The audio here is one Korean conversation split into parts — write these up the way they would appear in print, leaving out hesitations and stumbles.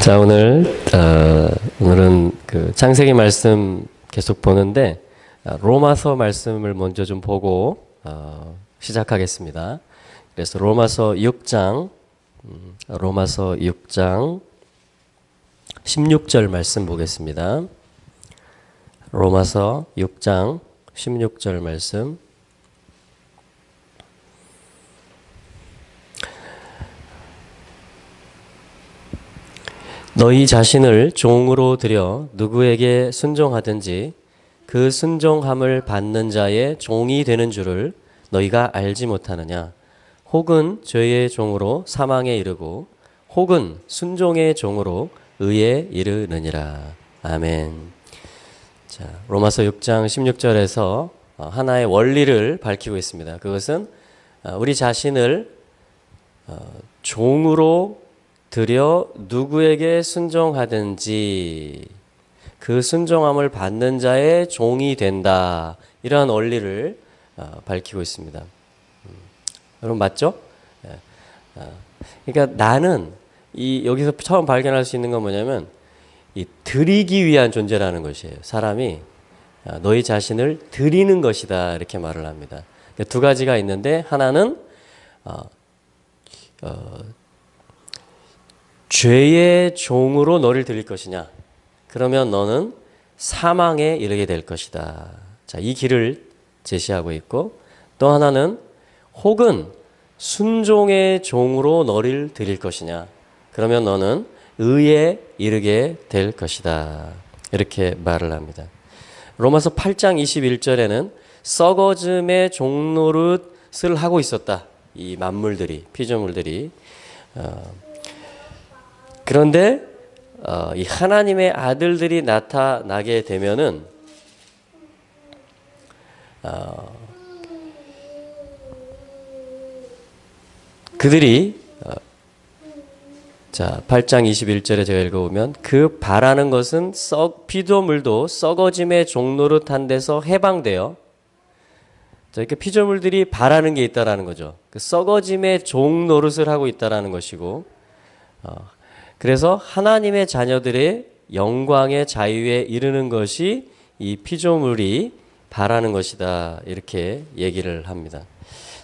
자, 오늘은 그 창세기 말씀 계속 보는데 로마서 말씀을 먼저 좀 보고 시작하겠습니다. 그래서 로마서 6장 16절 말씀 보겠습니다. 로마서 6장 16절 말씀. 너희 자신을 종으로 들여 누구에게 순종하든지 그 순종함을 받는 자의 종이 되는 줄을 너희가 알지 못하느냐? 혹은 죄의 종으로 사망에 이르고 혹은 순종의 종으로 의에 이르느니라. 아멘. 자, 로마서 6장 16절에서 하나의 원리를 밝히고 있습니다. 그것은 우리 자신을 종으로 들여 누구에게 순종하든지 그 순종함을 받는 자의 종이 된다. 이러한 원리를 밝히고 있습니다. 여러분 맞죠? 그러니까 나는 여기서 처음 발견할 수 있는 건 뭐냐면 드리기 위한 존재라는 것이에요. 사람이 너희 자신을 드리는 것이다 이렇게 말을 합니다. 그러니까 두 가지가 있는데 하나는 죄의 종으로 너를 드릴 것이냐? 그러면 너는 사망에 이르게 될 것이다. 자, 이 길을 제시하고 있고 또 하나는 혹은 순종의 종으로 너를 드릴 것이냐? 그러면 너는 의에 이르게 될 것이다. 이렇게 말을 합니다. 로마서 8장 21절에는 썩어짐의 종노릇을 하고 있었다. 이 만물들이, 피조물들이. 그런데 이 하나님의 아들들이 나타나게 되면은 그들이 자 8장 21절에 제가 읽어보면 그 바라는 것은 피조물도 썩어짐의 종노릇한 데서 해방되어 자, 이렇게 피조물들이 바라는 게 있다라는 거죠. 그 썩어짐의 종노릇을 하고 있다라는 것이고 그래서 하나님의 자녀들의 영광의 자유에 이르는 것이 이 피조물이 바라는 것이다. 이렇게 얘기를 합니다.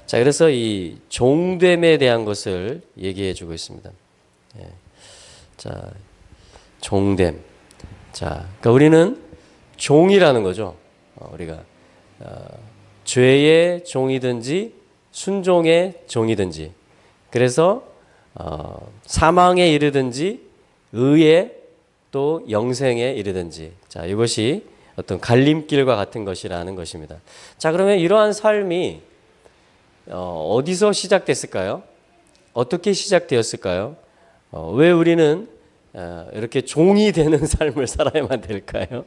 자, 그래서 이 종됨에 대한 것을 얘기해 주고 있습니다. 예. 자, 종됨. 자, 그러니까 우리는 종이라는 거죠. 우리가 죄의 종이든지 순종의 종이든지. 그래서 사망에 이르든지 의에 또 영생에 이르든지 자 이것이 어떤 갈림길과 같은 것이라는 것입니다. 자 그러면 이러한 삶이 어디서 시작됐을까요? 어떻게 시작되었을까요? 왜 우리는 이렇게 종이 되는 삶을 살아야만 될까요?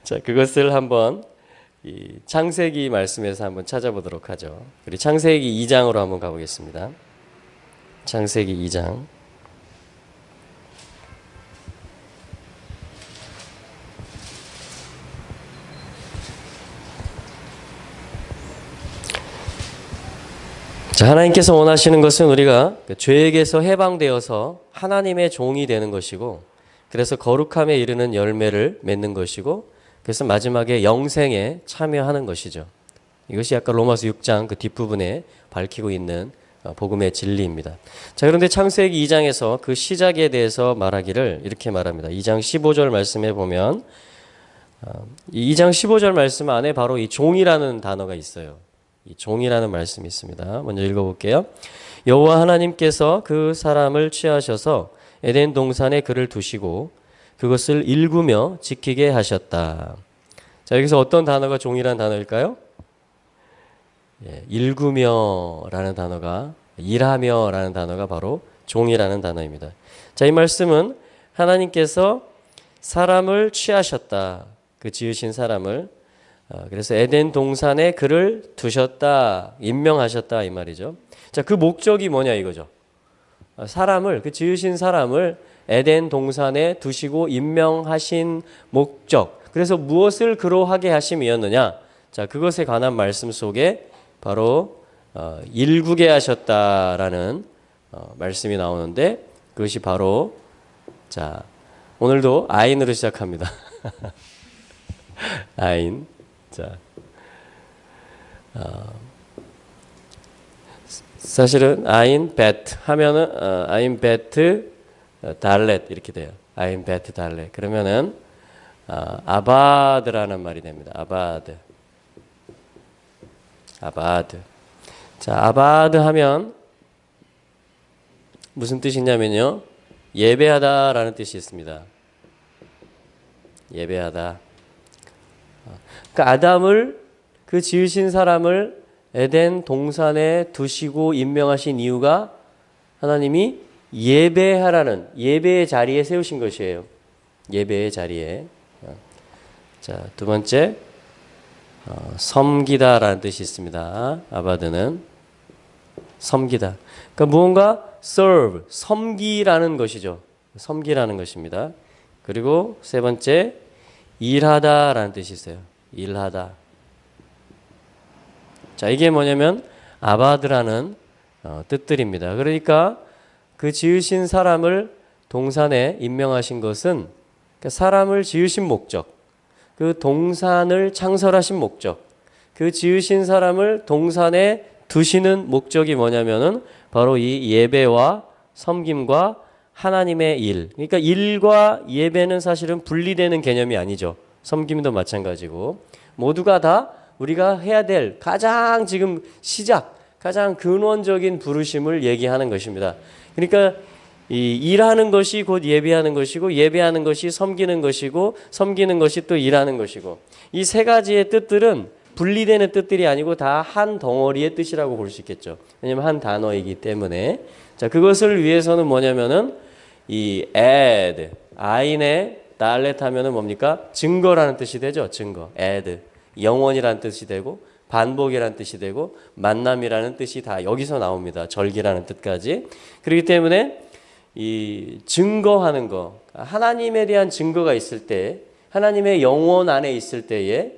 자 그것을 한번 이 창세기 말씀에서 한번 찾아보도록 하죠. 우리 창세기 2장으로 한번 가보겠습니다. 창세기 2장. 자, 하나님께서 원하시는 것은 우리가 죄에게서 해방되어서 하나님의 종이 되는 것이고, 그래서 거룩함에 이르는 열매를 맺는 것이고, 그래서 마지막에 영생에 참여하는 것이죠. 이것이 아까 로마서 6장 그 뒷부분에 밝히고 있는 복음의 진리입니다. 자, 그런데 창세기 2장에서 그 시작에 대해서 말하기를 이렇게 말합니다. 2장 15절 말씀에 보면 2장 15절 말씀 안에 바로 이 종이라는 단어가 있어요. 이 종이라는 말씀이 있습니다. 먼저 읽어볼게요. 여호와 하나님께서 그 사람을 취하셔서 에덴 동산에 그를 두시고 그것을 일구며 지키게 하셨다. 자, 여기서 어떤 단어가 종이라는 단어일까요? 예, 일구며라는 단어가, 일하며라는 단어가 바로 종이라는 단어입니다. 자, 이 말씀은 하나님께서 사람을 취하셨다. 그 지으신 사람을. 그래서 에덴 동산에 그를 두셨다. 임명하셨다. 이 말이죠. 자, 그 목적이 뭐냐 이거죠. 사람을, 그 지으신 사람을 에덴 동산에 두시고 임명하신 목적. 그래서 무엇을 그러하게 하심이었느냐? 자, 그것에 관한 말씀 속에 바로 일구게 하셨다라는 말씀이 나오는데 그것이 바로 자 오늘도 아인으로 시작합니다. 아인. 자 사실은 아인 베트 하면은 아인 베트 달렛 이렇게 돼요. 아인 베트 달렛. 그러면은 아바드라는 말이 됩니다. 아바드. 아바드. 자, 아바드 하면 무슨 뜻이냐면요. 예배하다라는 뜻이 있습니다. 예배하다. 그러니까 아담을 그 지으신 사람을 에덴 동산에 두시고 임명하신 이유가 하나님이 예배하라는 예배의 자리에 세우신 것이에요. 예배의 자리에. 자, 두 번째 섬기다라는 뜻이 있습니다. 아바드는 섬기다. 그러니까 무언가 serve, 섬기라는 것이죠. 섬기라는 것입니다. 그리고 세 번째 일하다라는 뜻이 있어요. 일하다. 자, 이게 뭐냐면 아바드라는 뜻들입니다. 그러니까 그 지으신 사람을 동산에 임명하신 것은 사람을 지으신 목적, 그 동산을 창설하신 목적, 그 지으신 사람을 동산에 두시는 목적이 뭐냐면은 바로 이 예배와 섬김과 하나님의 일. 그러니까 일과 예배는 사실은 분리되는 개념이 아니죠. 섬김도 마찬가지고 모두가 다 우리가 해야 될 가장 지금 가장 근원적인 부르심을 얘기하는 것입니다. 그러니까 이 일하는 것이 곧 예배하는 것이고 예배하는 것이 섬기는 것이고 섬기는 것이 또 일하는 것이고 이 세 가지의 뜻들은 분리되는 뜻들이 아니고 다 한 덩어리의 뜻이라고 볼 수 있겠죠. 왜냐하면 한 단어이기 때문에. 자, 그것을 위해서는 뭐냐면은 이 add, 아인의 달렛 하면은 뭡니까? 증거라는 뜻이 되죠. 증거. add. 영원이라는 뜻이 되고 반복이라는 뜻이 되고 만남이라는 뜻이 다 여기서 나옵니다. 절기라는 뜻까지. 그렇기 때문에 이 증거하는 거, 하나님에 대한 증거가 있을 때, 하나님의 영원 안에 있을 때에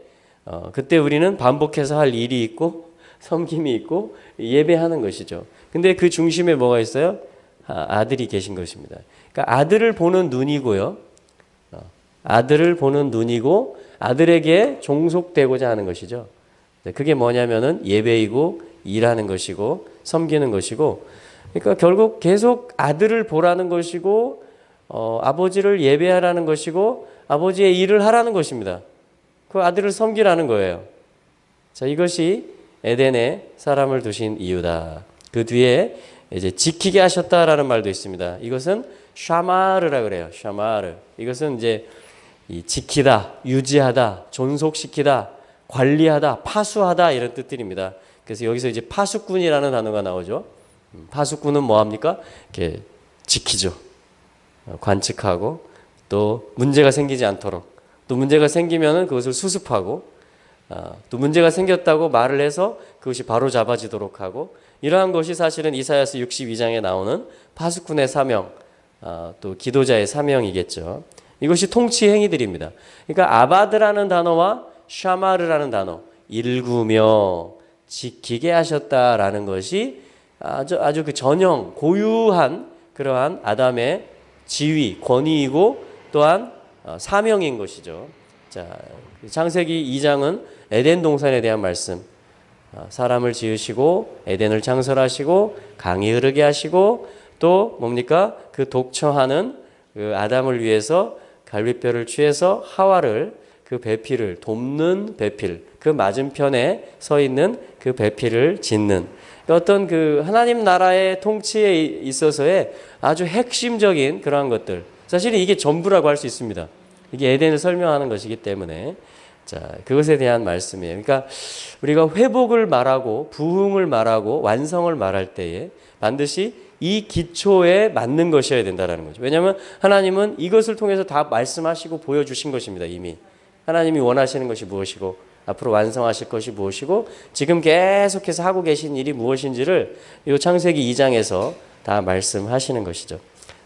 그때 우리는 반복해서 할 일이 있고 섬김이 있고 예배하는 것이죠. 근데 그 중심에 뭐가 있어요? 아들이 계신 것입니다. 그러니까 아들을 보는 눈이고요. 아들을 보는 눈이고 아들에게 종속되고자 하는 것이죠. 그게 뭐냐면은 예배이고 일하는 것이고 섬기는 것이고 그러니까 결국 계속 아들을 보라는 것이고 아버지를 예배하라는 것이고 아버지의 일을 하라는 것입니다. 그 아들을 섬기라는 거예요. 자, 이것이 에덴에 사람을 두신 이유다. 그 뒤에 이제 지키게 하셨다라는 말도 있습니다. 이것은 샤마르라 그래요. 샤마르. 이것은 이제 이 지키다, 유지하다, 존속시키다, 관리하다, 파수하다 이런 뜻들입니다. 그래서 여기서 이제 파수꾼이라는 단어가 나오죠. 파수꾼은 뭐 합니까? 이렇게 지키죠. 관측하고 또 문제가 생기지 않도록 또 문제가 생기면은 그것을 수습하고 또 문제가 생겼다고 말을 해서 그것이 바로 잡아지도록 하고 이러한 것이 사실은 이사야서 62장에 나오는 파수꾼의 사명 또 기도자의 사명이겠죠. 이것이 통치 행위들입니다. 그러니까 아바드라는 단어와 샤마르라는 단어 일구며 지키게 하셨다라는 것이 아주 그 전형 고유한 그러한 아담의 지위, 권위이고 또한 사명인 것이죠. 자, 창세기 2장은 에덴 동산에 대한 말씀. 사람을 지으시고 에덴을 창설하시고 강이 흐르게 하시고 또 뭡니까? 그 독처하는 그 아담을 위해서 갈빗뼈를 취해서 하와를 그 배필을 돕는 배필, 그 맞은편에 서 있는 그 배필을 짓는 어떤 그 하나님 나라의 통치에 있어서의 아주 핵심적인 그러한 것들. 사실 이게 전부라고 할 수 있습니다. 이게 에덴을 설명하는 것이기 때문에 자, 그것에 대한 말씀이에요. 그러니까 우리가 회복을 말하고 부흥을 말하고 완성을 말할 때에 반드시 이 기초에 맞는 것이어야 된다는 거죠. 왜냐하면 하나님은 이것을 통해서 다 말씀하시고 보여주신 것입니다. 이미 하나님이 원하시는 것이 무엇이고 앞으로 완성하실 것이 무엇이고 지금 계속해서 하고 계신 일이 무엇인지를 이 창세기 2장에서 다 말씀하시는 것이죠.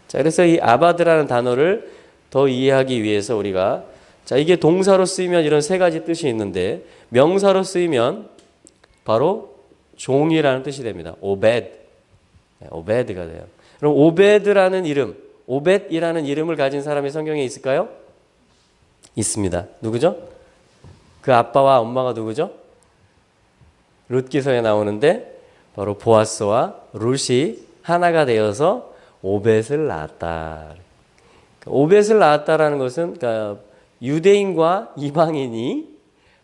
자, 그래서 이 아바드라는 단어를 더 이해하기 위해서 우리가 자, 이게 동사로 쓰이면 이런 세 가지 뜻이 있는데 명사로 쓰이면 바로 종이라는 뜻이 됩니다. 오베드. 오베드가 돼요. 그럼 오벳이라는 이름을 가진 사람이 성경에 있을까요? 있습니다. 누구죠? 그 아빠와 엄마가 누구죠? 룻기서에 나오는데 바로 보아스와 룻이 하나가 되어서 오벳을 낳았다. 오벳을 낳았다라는 것은 그러니까 유대인과 이방인이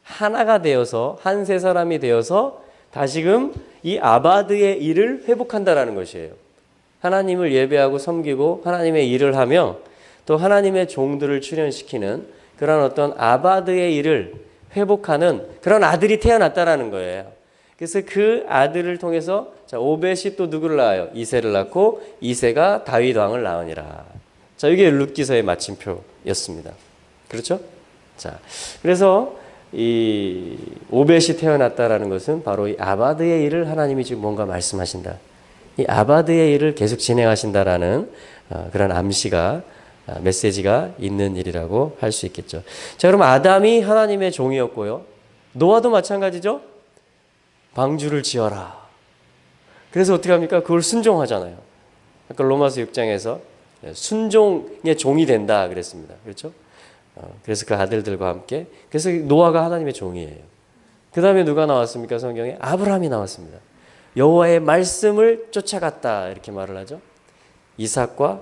하나가 되어서 한 세 사람이 되어서 다시금 이 아바드의 일을 회복한다라는 것이에요. 하나님을 예배하고 섬기고 하나님의 일을 하며 또 하나님의 종들을 출현시키는 그런 어떤 아바드의 일을 회복하는 그런 아들이 태어났다라는 거예요. 그래서 그 아들을 통해서 자, 오벳이 또 누구를 낳아요? 이새를 낳고 이새가 다윗 왕을 낳으니라. 자, 이게 룻기서의 마침표였습니다. 그렇죠? 자, 그래서 이 오벳이 태어났다라는 것은 바로 이 아바드의 일을 하나님이 지금 뭔가 말씀하신다. 이 아바드의 일을 계속 진행하신다라는 그런 암시가 메시지가 있는 일이라고 할 수 있겠죠. 자, 그럼 아담이 하나님의 종이었고요. 노아도 마찬가지죠. 방주를 지어라. 그래서 어떻게 합니까? 그걸 순종하잖아요. 아까 로마서 6장에서 순종의 종이 된다 그랬습니다. 그렇죠? 그래서 그 아들들과 함께 그래서 노아가 하나님의 종이에요. 그 다음에 누가 나왔습니까? 성경에 아브라함이 나왔습니다. 여호와의 말씀을 쫓아갔다 이렇게 말을 하죠. 이삭과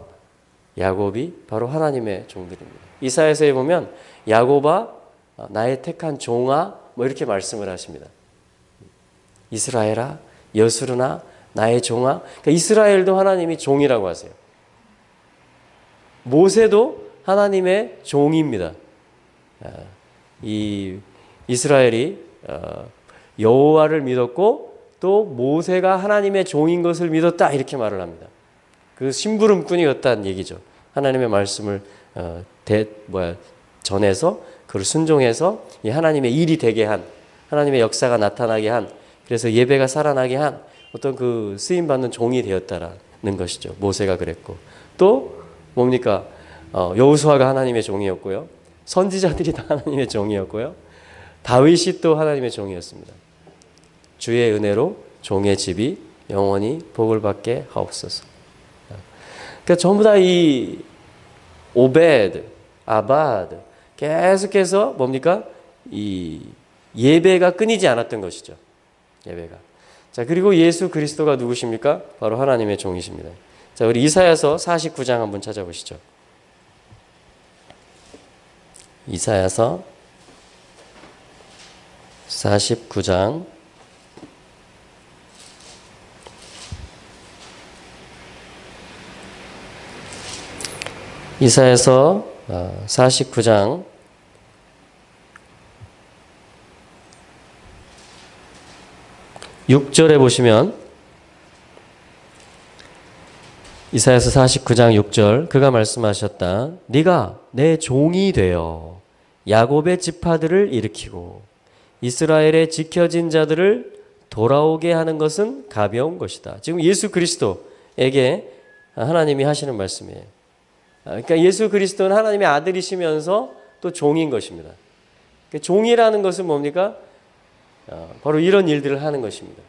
야곱이 바로 하나님의 종들입니다. 이사야서에 보면 야곱아 나의 택한 종아 뭐 이렇게 말씀을 하십니다. 이스라엘아 여수르나 나의 종아. 그러니까 이스라엘도 하나님이 종이라고 하세요. 모세도 하나님의 종입니다. 이 이스라엘이 여호와를 믿었고 또 모세가 하나님의 종인 것을 믿었다 이렇게 말을 합니다. 그 심부름꾼이었다는 얘기죠. 하나님의 말씀을 전해서 그걸 순종해서 이 하나님의 일이 되게 한 하나님의 역사가 나타나게 한 그래서 예배가 살아나게 한 어떤 그 쓰임 받는 종이 되었다라는 것이죠. 모세가 그랬고 또 뭡니까? 여호수아가 하나님의 종이었고요. 선지자들이 다 하나님의 종이었고요. 다윗이 또 하나님의 종이었습니다. 주의 은혜로 종의 집이 영원히 복을 받게 하옵소서. 그러니까 전부 다 이 오벳, 아바드 계속해서 뭡니까? 이 예배가 끊이지 않았던 것이죠. 예배가. 자, 그리고 예수 그리스도가 누구십니까? 바로 하나님의 종이십니다. 자, 우리 이사야서 49장 한번 찾아보시죠. 이사야서 49장 이사야서 49장 6절에 보시면 이사야서 49장 6절 그가 말씀하셨다. 네가 내 종이 되어 야곱의 지파들을 일으키고 이스라엘의 지켜진 자들을 돌아오게 하는 것은 가벼운 것이다. 지금 예수 그리스도에게 하나님이 하시는 말씀이에요. 그러니까 예수 그리스도는 하나님의 아들이시면서 또 종인 것입니다. 종이라는 것은 뭡니까? 바로 이런 일들을 하는 것입니다.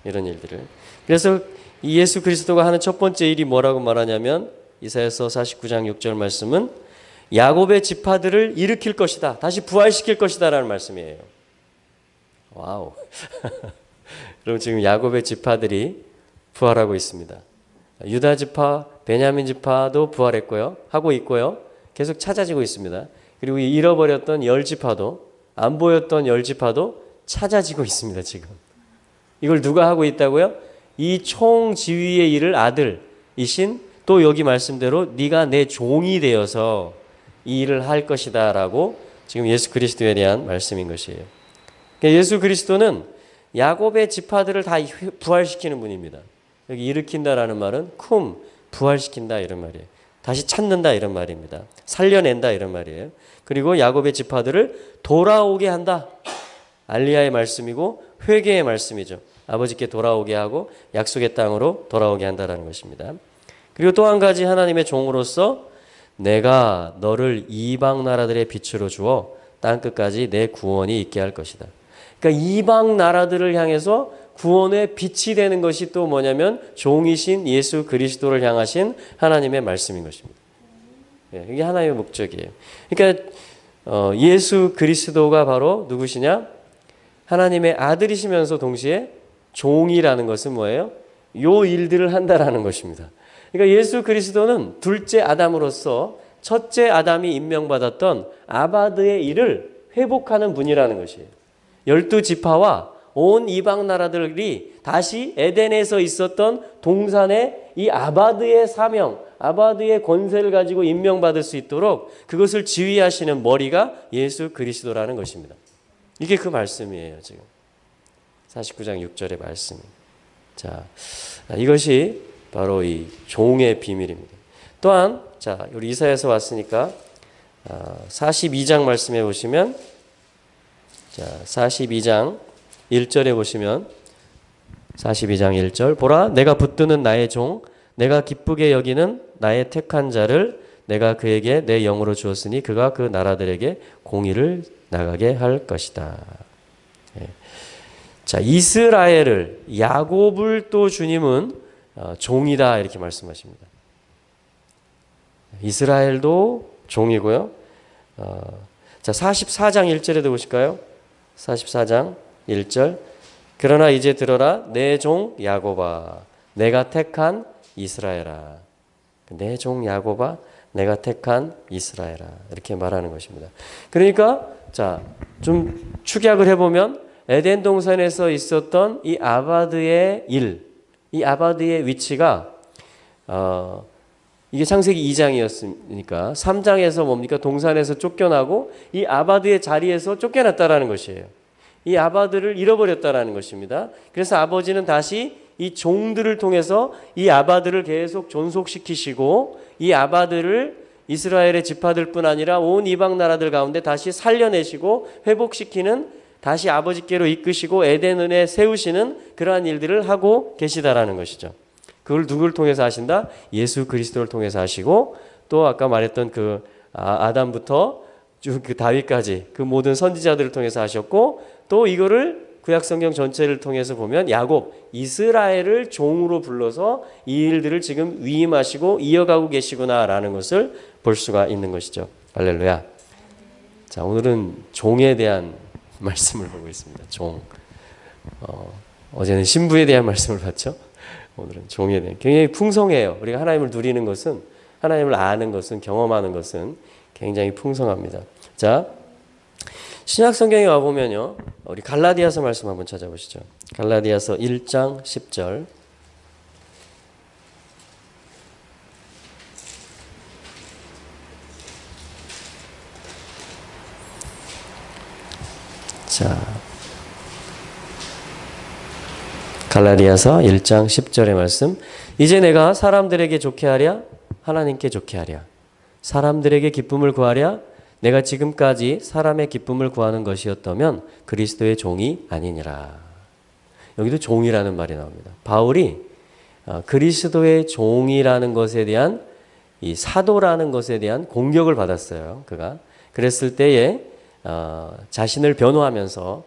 이런 일들을. 그래서 이 예수 그리스도가 하는 첫 번째 일이 뭐라고 말하냐면 이사야서 49장 6절 말씀은 야곱의 지파들을 일으킬 것이다. 다시 부활시킬 것이다 라는 말씀이에요. 와우. 그럼 지금 야곱의 지파들이 부활하고 있습니다. 유다 지파, 베냐민 지파도 부활했고요. 하고 있고요. 계속 찾아지고 있습니다. 그리고 잃어버렸던 열 지파도 안 보였던 열 지파도 찾아지고 있습니다. 지금. 이걸 누가 하고 있다고요? 이 총지휘의 일을 아들이신 또 여기 말씀대로 네가 내 종이 되어서 이 일을 할 것이다 라고 지금 예수 그리스도에 대한 말씀인 것이에요. 예수 그리스도는 야곱의 지파들을 다 부활시키는 분입니다. 여기 일으킨다라는 말은 쿰, 부활시킨다 이런 말이에요. 다시 찾는다 이런 말입니다. 살려낸다 이런 말이에요. 그리고 야곱의 지파들을 돌아오게 한다. 알리야의 말씀이고 회개의 말씀이죠. 아버지께 돌아오게 하고 약속의 땅으로 돌아오게 한다는 것입니다. 그리고 또 한 가지 하나님의 종으로서 내가 너를 이방 나라들의 빛으로 주어 땅끝까지 내 구원이 있게 할 것이다. 그러니까 이방 나라들을 향해서 구원의 빛이 되는 것이 또 뭐냐면 종이신 예수 그리스도를 향하신 하나님의 말씀인 것입니다. 이게 하나님의 목적이에요. 그러니까 예수 그리스도가 바로 누구시냐? 하나님의 아들이시면서 동시에 종이라는 것은 뭐예요? 요 일들을 한다라는 것입니다. 그러니까 예수 그리스도는 둘째 아담으로서 첫째 아담이 임명받았던 아바드의 일을 회복하는 분이라는 것이에요. 12지파와 온 이방 나라들이 다시 에덴에서 있었던 동산의 이 아바드의 사명, 아바드의 권세를 가지고 임명받을 수 있도록 그것을 지휘하시는 머리가 예수 그리스도라는 것입니다. 이게 그 말씀이에요. 지금 49장 6절의 말씀. 자, 이것이 바로 이 종의 비밀입니다. 또한 자, 우리 이사야에서 왔으니까 42장 말씀해 보시면, 자, 42장 1절에 보시면, 42장 1절, 보라 내가 붙드는 나의 종, 내가 기쁘게 여기는 나의 택한 자를 내가 그에게 내 영으로 주었으니 그가 그 나라들에게 공의를 나가게 할 것이다. 예. 자, 이스라엘을, 야곱을 또 주님은 종이다 이렇게 말씀하십니다. 이스라엘도 종이고요. 자, 44장 1절에도 보실까요? 44장 1절, 그러나 이제 들어라 내 종 야곱아 내가 택한 이스라엘아. 내 종 야곱아 내가 택한 이스라엘아. 이렇게 말하는 것입니다. 그러니까 자, 좀 축약을 해보면 에덴 동산에서 있었던 이 아바드의 일, 이 아바드의 위치가 이게 창세기 2장이었으니까 3장에서 뭡니까? 동산에서 쫓겨나고 이 아바드의 자리에서 쫓겨났다라는 것이에요. 이 아바드를 잃어버렸다라는 것입니다. 그래서 아버지는 다시 이 종들을 통해서 이 아바드를 계속 존속시키시고 이 아바드를 이스라엘의 지파들뿐 아니라 온 이방 나라들 가운데 다시 살려내시고 회복시키는, 다시 아버지께로 이끄시고 에덴에 세우시는 그러한 일들을 하고 계시다라는 것이죠. 그걸 누구를 통해서 하신다? 예수 그리스도를 통해서 하시고, 또 아까 말했던 그 아담부터 쭉 그 다윗까지 그 모든 선지자들을 통해서 하셨고, 또 이거를 구약성경 전체를 통해서 보면 야곱, 이스라엘을 종으로 불러서 이 일들을 지금 위임하시고 이어가고 계시구나라는 것을 볼 수가 있는 것이죠. 할렐루야. 자, 오늘은 종에 대한 말씀을 보고 있습니다. 종. 어제는 신부에 대한 말씀을 봤죠. 오늘은 종에 대한, 굉장히 풍성해요. 우리가 하나님을 누리는 것은, 하나님을 아는 것은, 경험하는 것은 굉장히 풍성합니다. 자, 신약 성경에 와보면요, 우리 갈라디아서 말씀 한번 찾아보시죠. 갈라디아서 1장 10절. 자, 갈라디아서 1장 10절의 말씀. 이제 내가 사람들에게 좋게 하랴 하나님께 좋게 하랴, 사람들에게 기쁨을 구하랴 내가 지금까지 사람의 기쁨을 구하는 것이었다면 그리스도의 종이 아니니라. 여기도 종이라는 말이 나옵니다. 바울이 그리스도의 종이라는 것에 대한, 이 사도라는 것에 대한 공격을 받았어요. 그가 그랬을 때에 자신을 변호하면서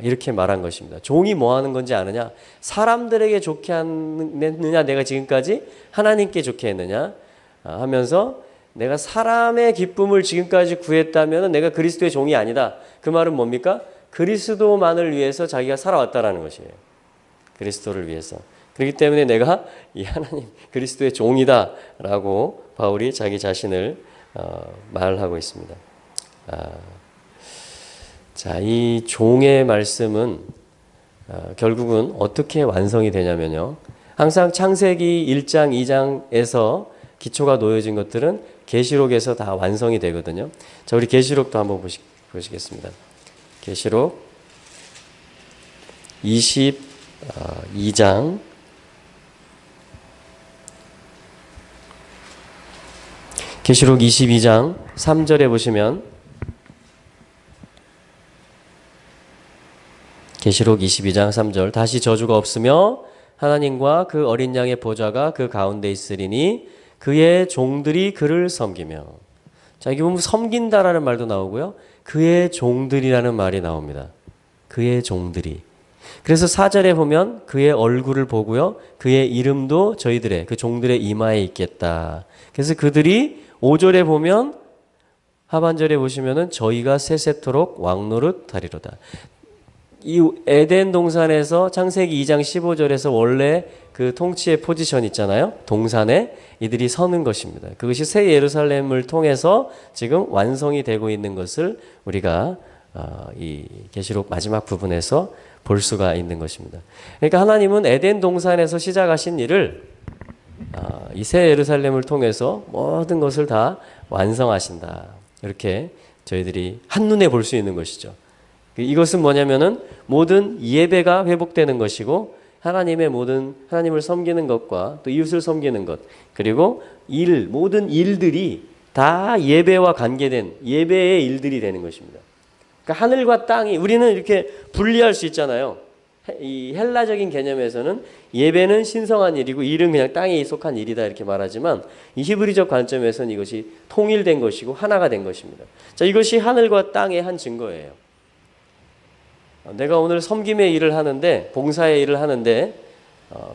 이렇게 말한 것입니다. 종이 뭐 하는 건지 아느냐? 사람들에게 좋게 했느냐? 내가 지금까지 하나님께 좋게 했느냐? 하면서 내가 사람의 기쁨을 지금까지 구했다면 내가 그리스도의 종이 아니다. 그 말은 뭡니까? 그리스도만을 위해서 자기가 살아왔다라는 것이에요. 그리스도를 위해서. 그렇기 때문에 내가 이 하나님 그리스도의 종이다라고 바울이 자기 자신을 말하고 있습니다. 자, 이 종의 말씀은 결국은 어떻게 완성이 되냐면요, 항상 창세기 1장, 2장에서 기초가 놓여진 것들은 계시록에서 다 완성이 되거든요. 자, 우리 계시록도 한번 보시겠습니다. 계시록 22장 계시록 22장 3절에 보시면, 계시록 22장 3절, 다시 저주가 없으며 하나님과 그 어린 양의 보좌가 그 가운데 있으리니 그의 종들이 그를 섬기며. 자, 여기 보면 섬긴다라는 말도 나오고요, 그의 종들이라는 말이 나옵니다. 그의 종들이. 그래서 4절에 보면 그의 얼굴을 보고요. 그의 이름도 저희들의 그 종들의 이마에 있겠다. 그래서 그들이 5절에 보면 하반절에 보시면은 저희가 세세토록 왕노릇 하리로다. 이 에덴 동산에서 창세기 2장 15절에서 원래 그 통치의 포지션 있잖아요. 동산에 이들이 서는 것입니다. 그것이 새 예루살렘을 통해서 지금 완성이 되고 있는 것을 우리가 이 계시록 마지막 부분에서 볼 수가 있는 것입니다. 그러니까 하나님은 에덴 동산에서 시작하신 일을 이 새 예루살렘을 통해서 모든 것을 다 완성하신다. 이렇게 저희들이 한눈에 볼 수 있는 것이죠. 이것은 뭐냐면은 모든 예배가 회복되는 것이고 하나님의 모든 하나님을 섬기는 것과 또 이웃을 섬기는 것 그리고 모든 일들이 다 예배와 관계된 예배의 일들이 되는 것입니다. 그러니까 하늘과 땅이 우리는 이렇게 분리할 수 있잖아요. 이 헬라적인 개념에서는 예배는 신성한 일이고 일은 그냥 땅에 속한 일이다 이렇게 말하지만 이 히브리적 관점에서는 이것이 통일된 것이고 하나가 된 것입니다. 자, 이것이 하늘과 땅의 한 증거예요. 내가 오늘 섬김의 일을 하는데 봉사의 일을 하는데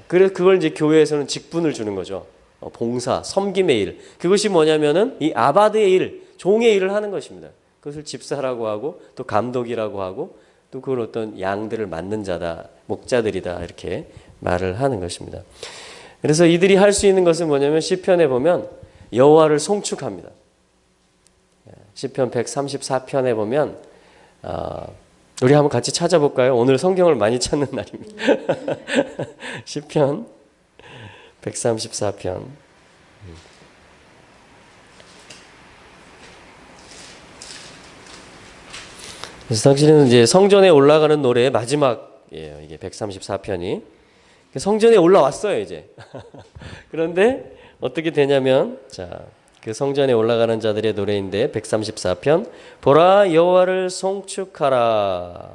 그래서 그걸 이제 교회에서는 직분을 주는 거죠. 봉사, 섬김의 일. 그것이 뭐냐면은 이 아바드의 일, 종의 일을 하는 것입니다. 그것을 집사라고 하고 또 감독이라고 하고 또 그걸 어떤 양들을 맡는 자다, 목자들이다 이렇게 말을 하는 것입니다. 그래서 이들이 할 수 있는 것은 뭐냐면 시편에 보면 여호와를 송축합니다. 시편 134편에 보면 우리 한번 같이 찾아볼까요? 오늘 성경을 많이 찾는 날입니다. 시편 134편. 그래서 당신은 이제 성전에 올라가는 노래의 마지막이에요. 이게 134편이. 성전에 올라왔어요, 이제. 그런데 어떻게 되냐면, 자, 그 성전에 올라가는 자들의 노래인데 134편. 보라, 여호와를 송축하라.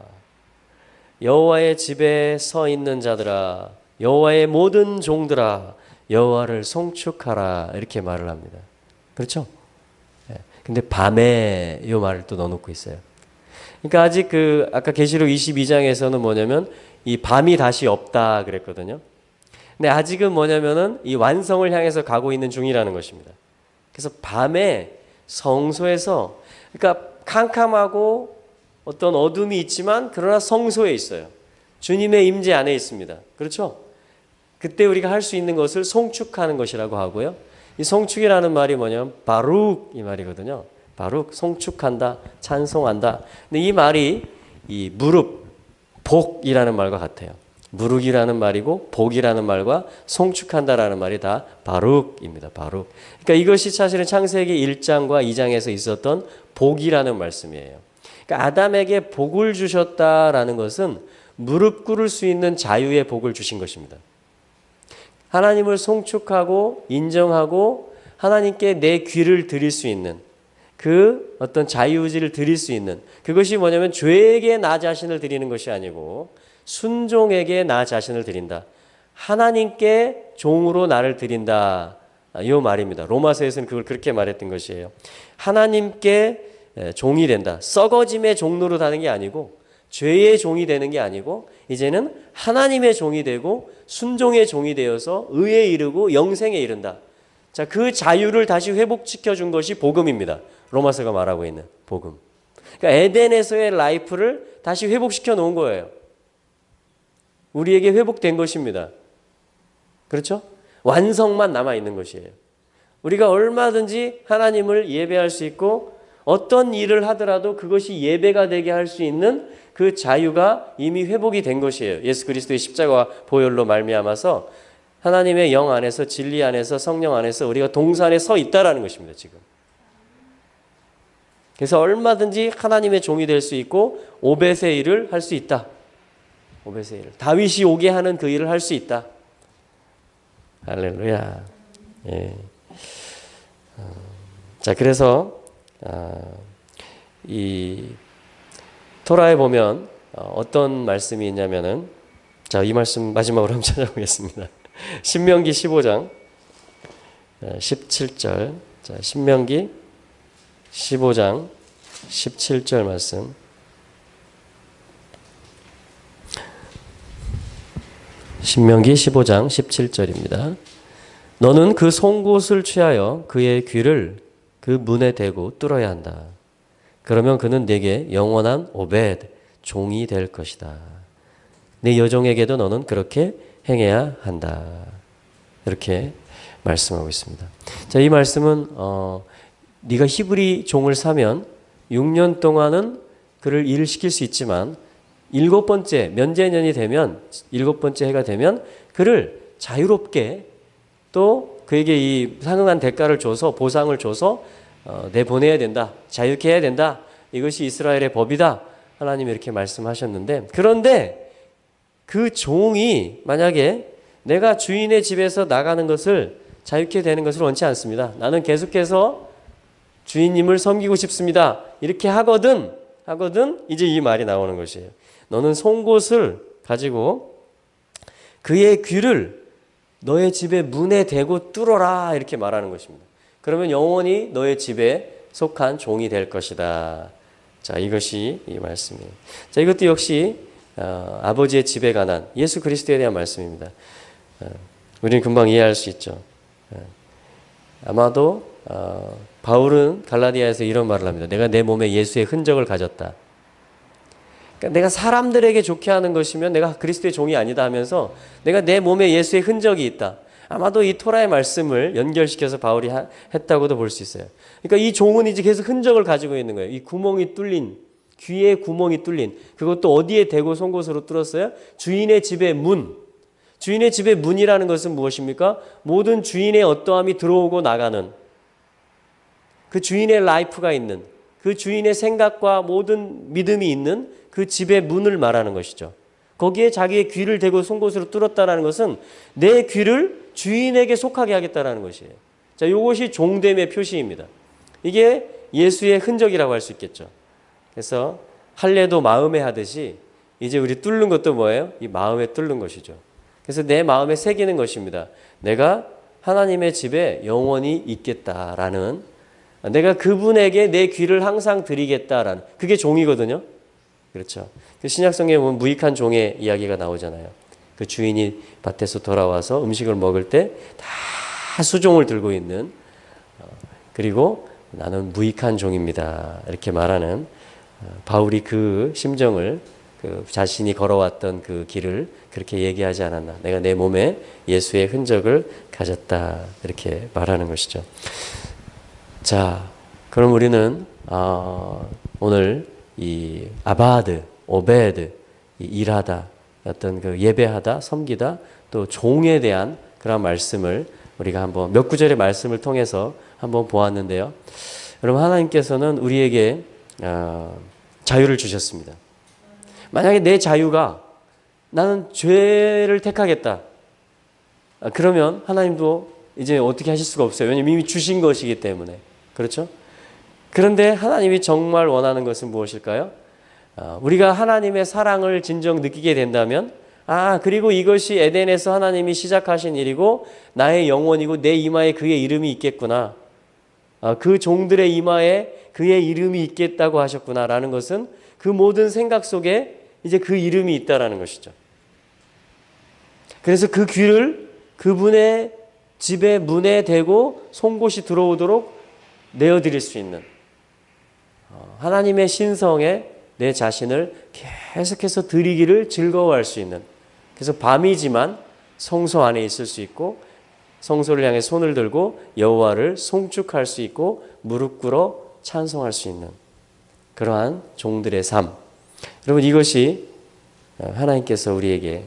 여호와의 집에 서 있는 자들아, 여호와의 모든 종들아, 여호와를 송축하라. 이렇게 말을 합니다. 그렇죠? 근데 밤에 이 말을 또 넣어놓고 있어요. 그러니까 아직 아까 계시록 22장에서는 뭐냐면 이 밤이 다시 없다 그랬거든요. 근데 아직은 뭐냐면은 이 완성을 향해서 가고 있는 중이라는 것입니다. 그래서 밤에 성소에서 그러니까 캄캄하고 어떤 어둠이 있지만 그러나 성소에 있어요. 주님의 임재 안에 있습니다. 그렇죠? 그때 우리가 할 수 있는 것을 송축하는 것이라고 하고요. 이 송축이라는 말이 뭐냐면 바룩 이 말이거든요. 바룩 송축한다, 찬송한다. 근데 이 말이 이 무릎, 복이라는 말과 같아요. 무룩이라는 말이고 복이라는 말과 송축한다라는 말이 다 바룩입니다. 바룩. 그러니까 이것이 사실은 창세기 1장과 2장에서 있었던 복이라는 말씀이에요. 그러니까 아담에게 복을 주셨다라는 것은 무릎 꿇을 수 있는 자유의 복을 주신 것입니다. 하나님을 송축하고 인정하고 하나님께 내 귀를 드릴 수 있는 그 어떤 자유의지를 드릴 수 있는 그것이 뭐냐면 죄에게 나 자신을 드리는 것이 아니고 순종에게 나 자신을 드린다. 하나님께 종으로 나를 드린다. 이 말입니다. 로마서에서는 그걸 그렇게 말했던 것이에요. 하나님께 종이 된다. 썩어짐의 종로로 다는 게 아니고 죄의 종이 되는 게 아니고 이제는 하나님의 종이 되고 순종의 종이 되어서 의에 이르고 영생에 이른다. 자, 그 자유를 다시 회복시켜 준 것이 복음입니다. 로마서가 말하고 있는 복음. 그러니까 에덴에서의 라이프를 다시 회복시켜 놓은 거예요. 우리에게 회복된 것입니다. 그렇죠? 완성만 남아 있는 것이에요. 우리가 얼마든지 하나님을 예배할 수 있고 어떤 일을 하더라도 그것이 예배가 되게 할 수 있는 그 자유가 이미 회복이 된 것이에요. 예수 그리스도의 십자가와 보혈로 말미암아서 하나님의 영 안에서 진리 안에서 성령 안에서 우리가 동산에 서 있다라는 것입니다. 지금. 그래서 얼마든지 하나님의 종이 될 수 있고 오벳의 일을 할 수 있다. 오벳의 일을. 다윗이 오게 하는 그 일을 할 수 있다. 할렐루야. 예. 자, 그래서 이 토라에 보면 어떤 말씀이 있냐면은 자, 이 말씀 마지막으로 한번 찾아보겠습니다. 신명기 15장 17절. 자, 신명기 15장 17절 말씀. 신명기 15장 17절입니다. 너는 그 송곳을 취하여 그의 귀를 그 문에 대고 뚫어야 한다. 그러면 그는 네게 영원한 오벳 종이 될 것이다. 네 여종에게도 너는 그렇게 행해야 한다. 이렇게 말씀하고 있습니다. 자, 이 말씀은 네가 히브리 종을 사면 6년 동안은 그를 일을 시킬 수 있지만 7번째 면제년이 되면 7번째 해가 되면 그를 자유롭게 또 그에게 이 상응한 대가를 줘서 보상을 줘서 내보내야 된다. 자유케 해야 된다. 이것이 이스라엘의 법이다. 하나님이 이렇게 말씀하셨는데, 그런데 그 종이 만약에 내가 주인의 집에서 나가는 것을 자유케 되는 것을 원치 않습니다. 나는 계속해서 주인님을 섬기고 싶습니다. 이렇게 하거든 이제 이 말이 나오는 것이에요. 너는 송곳을 가지고 그의 귀를 너의 집의 문에 대고 뚫어라 이렇게 말하는 것입니다. 그러면 영원히 너의 집에 속한 종이 될 것이다. 자, 이것이 이 말씀이에요. 자, 이것도 역시 아버지의 집에 관한 예수 그리스도에 대한 말씀입니다. 우리는 금방 이해할 수 있죠. 아마도 바울은 갈라디아에서 이런 말을 합니다. 내가 내 몸에 예수의 흔적을 가졌다. 그러니까 내가 사람들에게 좋게 하는 것이면 내가 그리스도의 종이 아니다 하면서 내가 내 몸에 예수의 흔적이 있다. 아마도 이 토라의 말씀을 연결시켜서 바울이 했다고도 볼 수 있어요. 그러니까 이 종은 이제 계속 흔적을 가지고 있는 거예요. 이 구멍이 뚫린, 귀에 구멍이 뚫린, 그것도 어디에 대고 송곳으로 뚫었어요? 주인의 집의 문. 주인의 집의 문이라는 것은 무엇입니까? 모든 주인의 어떠함이 들어오고 나가는, 그 주인의 라이프가 있는, 그 주인의 생각과 모든 믿음이 있는 그 집의 문을 말하는 것이죠. 거기에 자기의 귀를 대고 송곳으로 뚫었다라는 것은 내 귀를 주인에게 속하게 하겠다라는 것이에요. 자, 이것이 종됨의 표시입니다. 이게 예수의 흔적이라고 할 수 있겠죠. 그래서 할례도 마음에 하듯이 이제 우리 뚫는 것도 뭐예요? 이 마음에 뚫는 것이죠. 그래서 내 마음에 새기는 것입니다. 내가 하나님의 집에 영원히 있겠다라는, 내가 그분에게 내 귀를 항상 드리겠다라는, 그게 종이거든요. 그렇죠. 그 신약성경에 보면 무익한 종의 이야기가 나오잖아요. 그 주인이 밭에서 돌아와서 음식을 먹을 때 다 수종을 들고 있는, 그리고 나는 무익한 종입니다. 이렇게 말하는 바울이 그 심정을, 그 자신이 걸어왔던 그 길을 그렇게 얘기하지 않았나. 내가 내 몸에 예수의 흔적을 가졌다. 이렇게 말하는 것이죠. 자, 그럼 우리는 오늘 이 아바드, 오베드, 일하다, 어떤 그 예배하다, 섬기다, 또 종에 대한 그런 말씀을 우리가 한번 몇 구절의 말씀을 통해서 한번 보았는데요. 여러분, 하나님께서는 우리에게 자유를 주셨습니다. 만약에 내 자유가 나는 죄를 택하겠다. 그러면 하나님도 이제 어떻게 하실 수가 없어요. 왜냐하면 이미 주신 것이기 때문에. 그렇죠? 그런데 하나님이 정말 원하는 것은 무엇일까요? 우리가 하나님의 사랑을 진정 느끼게 된다면, 그리고 이것이 에덴에서 하나님이 시작하신 일이고 나의 영혼이고 내 이마에 그의 이름이 있겠구나. 그 종들의 이마에 그의 이름이 있겠다고 하셨구나라는 것은 그 모든 생각 속에 이제 그 이름이 있다라는 것이죠. 그래서 그 귀를 그분의 집의 문에 대고 송곳이 들어오도록 내어드릴 수 있는, 하나님의 신성에 내 자신을 계속해서 드리기를 즐거워할 수 있는, 그래서 밤이지만 성소 안에 있을 수 있고 성소를 향해 손을 들고 여호와를 송축할 수 있고 무릎 꿇어 찬송할 수 있는 그러한 종들의 삶. 여러분, 이것이 하나님께서 우리에게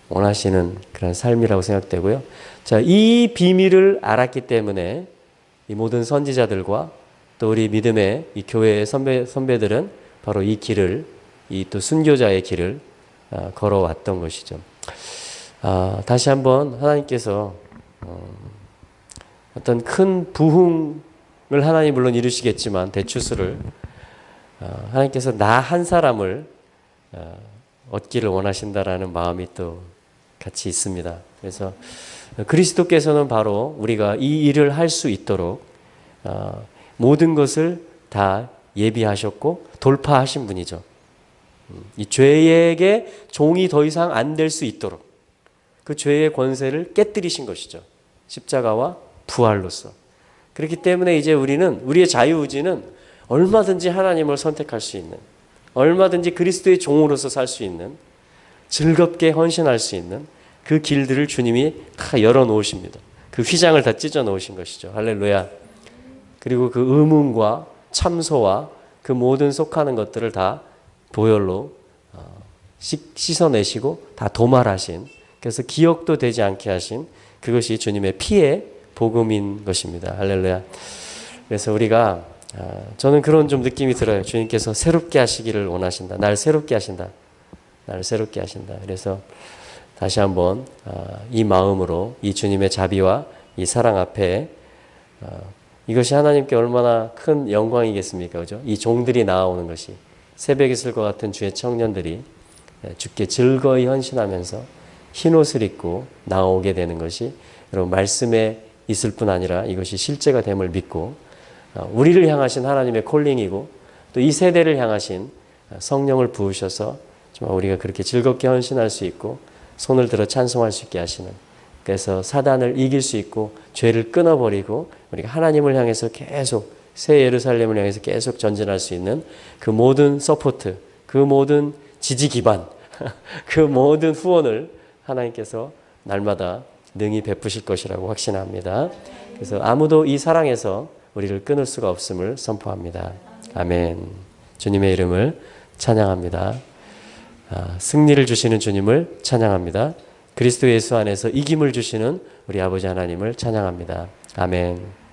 원하시는 그런 삶이라고 생각되고요. 자, 이 비밀을 알았기 때문에 이 모든 선지자들과 또 우리 믿음의 이 교회의 선배들은 바로 이 길을, 이 또 순교자의 길을 걸어왔던 것이죠. 다시 한번 하나님께서 어떤 큰 부흥을 하나님 물론 이루시겠지만 대추수를 하나님께서 나 한 사람을 얻기를 원하신다라는 마음이 또 같이 있습니다. 그래서 그리스도께서는 바로 우리가 이 일을 할 수 있도록 모든 것을 다 예비하셨고 돌파하신 분이죠. 이 죄에게 종이 더 이상 안 될 수 있도록, 그 죄의 권세를 깨뜨리신 것이죠. 십자가와 부활로서. 그렇기 때문에 이제 우리는 우리의 자유의지는 얼마든지 하나님을 선택할 수 있는, 얼마든지 그리스도의 종으로서 살 수 있는, 즐겁게 헌신할 수 있는 그 길들을 주님이 다 열어놓으십니다. 그 휘장을 다 찢어 놓으신 것이죠. 할렐루야. 그리고 그 의문과 참소와 그 모든 속하는 것들을 다 보혈로 씻어내시고 다 도말하신, 그래서 기억도 되지 않게 하신 그것이 주님의 피의 복음인 것입니다. 할렐루야. 그래서 우리가 저는 그런 좀 느낌이 들어요. 주님께서 새롭게 하시기를 원하신다. 날 새롭게 하신다. 나를 새롭게 하신다. 그래서 다시 한번 이 마음으로 이 주님의 자비와 이 사랑 앞에 이것이 하나님께 얼마나 큰 영광이겠습니까? 그죠? 이 종들이 나아오는 것이, 새벽 이슬과 같은 주의 청년들이 주께 즐거이 헌신하면서 흰옷을 입고 나오게 되는 것이 여러분 말씀에 있을 뿐 아니라 이것이 실제가 됨을 믿고 우리를 향하신 하나님의 콜링이고 또 이 세대를 향하신 성령을 부으셔서 정말 우리가 그렇게 즐겁게 헌신할 수 있고 손을 들어 찬송할 수 있게 하시는, 그래서 사단을 이길 수 있고 죄를 끊어버리고 우리가 하나님을 향해서 계속 새 예루살렘을 향해서 계속 전진할 수 있는 그 모든 서포트, 그 모든 지지 기반, 그 모든 후원을 하나님께서 날마다 능히 베푸실 것이라고 확신합니다. 그래서 아무도 이 사랑에서 우리를 끊을 수가 없음을 선포합니다. 아멘. 주님의 이름을 찬양합니다. 승리를 주시는 주님을 찬양합니다. 그리스도 예수 안에서 이김을 주시는 우리 아버지 하나님을 찬양합니다. 아멘.